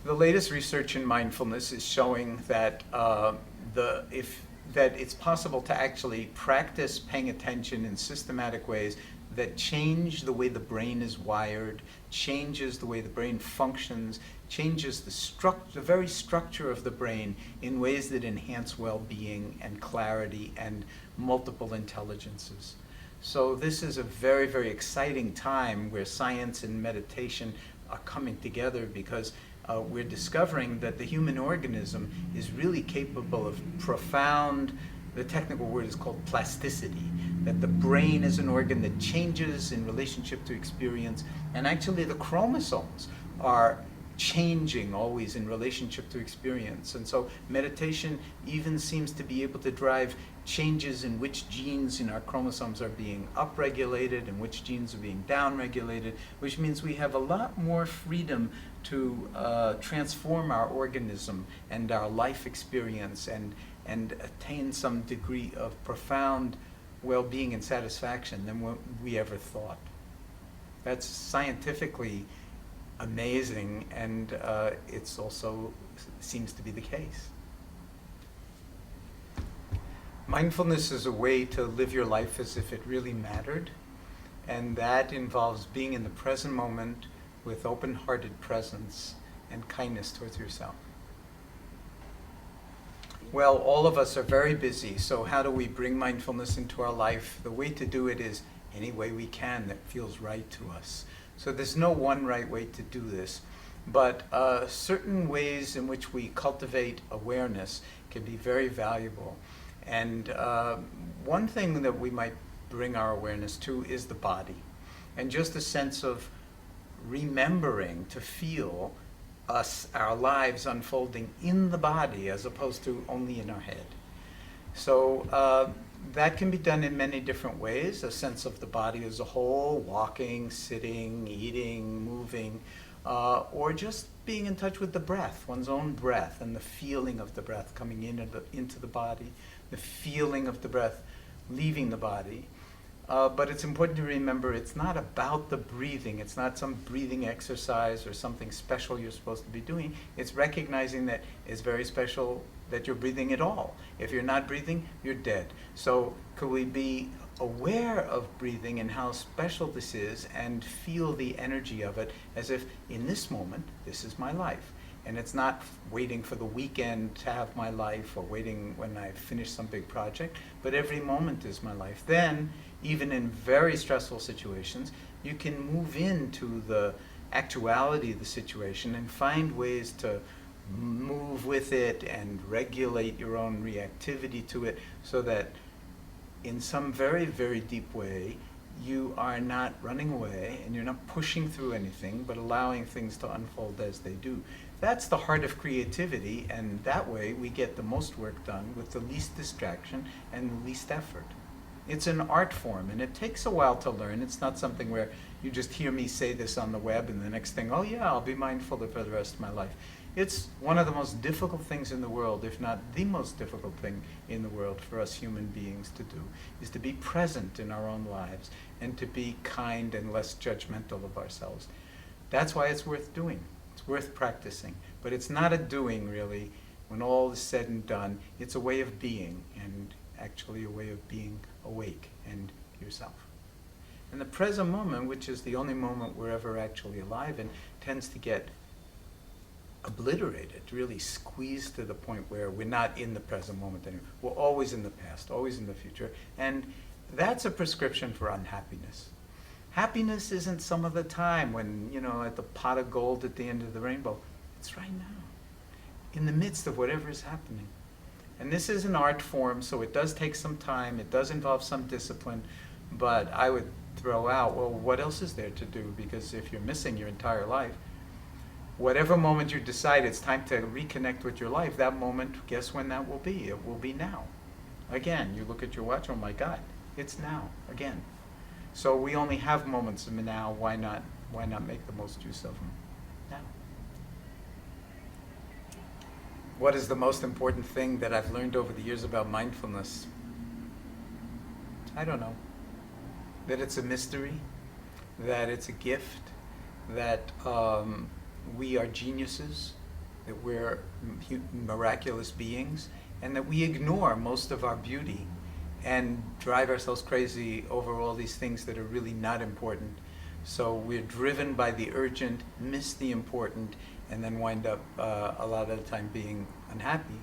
The latest research in mindfulness is showing that that it's possible to actually practice paying attention in systematic ways that change the way the brain is wired, changes the way the brain functions, changes the very structure of the brain in ways that enhance well-being and clarity and multiple intelligences. So this is a very, very exciting time where science and meditation are coming together, because we're discovering that the human organism is really capable of profound, the technical word is called plasticity, that the brain is an organ that changes in relationship to experience, and actually the chromosomes are changing always in relationship to experience. And so meditation even seems to be able to drive changes in which genes in our chromosomes are being upregulated and which genes are being downregulated, which means we have a lot more freedom to transform our organism and our life experience and attain some degree of profound well-being and satisfaction than what we ever thought. That's scientifically amazing, and it's also seems to be the case. Mindfulness is a way to live your life as if it really mattered, and that involves being in the present moment with open-hearted presence and kindness towards yourself. Well, all of us are very busy, so how do we bring mindfulness into our life? The way to do it is any way we can that feels right to us. So there's no one right way to do this, but certain ways in which we cultivate awareness can be very valuable. And one thing that we might bring our awareness to is the body, and just a sense of remembering to feel our lives unfolding in the body as opposed to only in our head. So that can be done in many different ways, a sense of the body as a whole, walking, sitting, eating, moving, or just being in touch with the breath, one's own breath, and the feeling of the breath coming into the body, the feeling of the breath leaving the body. But it's important to remember it's not about the breathing. It's not some breathing exercise or something special you're supposed to be doing. It's recognizing that it's very special that you're breathing at all. If you're not breathing, you're dead. So could we be aware of breathing and how special this is and feel the energy of it as if in this moment, this is my life. And it's not waiting for the weekend to have my life or waiting when I finish some big project, but every moment is my life. Then, even in very stressful situations, you can move into the actuality of the situation and find ways to move with it and regulate your own reactivity to it, so that in some very, very deep way, you are not running away and you're not pushing through anything, but allowing things to unfold as they do. That's the heart of creativity, and that way we get the most work done with the least distraction and the least effort. It's an art form, and it takes a while to learn. It's not something where you just hear me say this on the web and the next thing, oh yeah, I'll be mindful for the rest of my life. It's one of the most difficult things in the world, if not the most difficult thing in the world for us human beings to do, is to be present in our own lives and to be kind and less judgmental of ourselves. That's why it's worth doing. It's worth practicing. But it's not a doing, really. When all is said and done, it's a way of being, and actually a way of being awake and yourself. And the present moment, which is the only moment we're ever actually alive in, tends to get obliterated, really squeezed to the point where we're not in the present moment anymore. We're always in the past, always in the future, and that's a prescription for unhappiness. Happiness isn't some of the time when, at the pot of gold at the end of the rainbow. It's right now, in the midst of whatever is happening. And this is an art form, so it does take some time, it does involve some discipline, but I would throw out, well, what else is there to do? Because if you're missing your entire life, whatever moment you decide it's time to reconnect with your life, that moment, guess when that will be? It will be now. Again, you look at your watch, oh my God, it's now, again. So we only have moments of now, why not make the most use of them now? What is the most important thing that I've learned over the years about mindfulness? I don't know. That it's a mystery, that it's a gift, that we are geniuses, that we're miraculous beings, and that we ignore most of our beauty and drive ourselves crazy over all these things that are really not important. So we're driven by the urgent, miss the important, and then wind up a lot of the time being unhappy,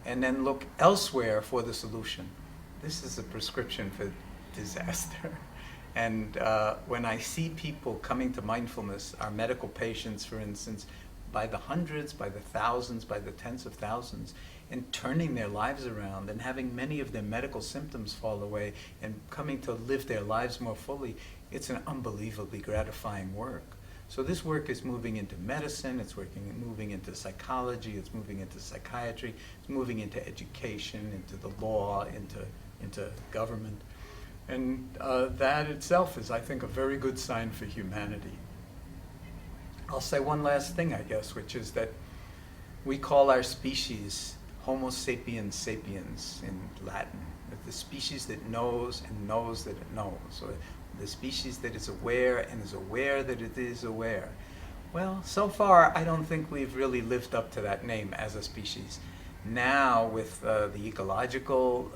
and then look elsewhere for the solution. This is a prescription for disaster. And when I see people coming to mindfulness, our medical patients, for instance, by the hundreds, by the thousands, by the tens of thousands, and turning their lives around and having many of their medical symptoms fall away and coming to live their lives more fully, it's an unbelievably gratifying work. So this work is moving into medicine, it's moving into psychology, it's moving into psychiatry, it's moving into education, into the law, into government. And that itself is, I think, a very good sign for humanity. I'll say one last thing, I guess, which is that we call our species Homo sapiens sapiens in Latin, the species that knows and knows that it knows, or the species that is aware and is aware that it is aware. Well, so far, I don't think we've really lived up to that name as a species. Now, with the ecological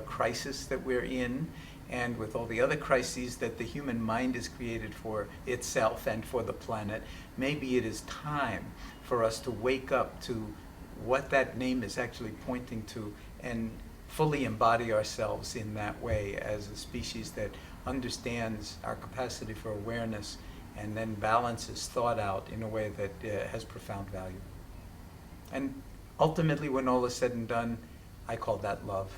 crisis that we're in, and with all the other crises that the human mind is created for itself and for the planet, maybe it is time for us to wake up to what that name is actually pointing to and fully embody ourselves in that way as a species that understands our capacity for awareness and then balances thought out in a way that has profound value. And ultimately, when all is said and done, I call that love.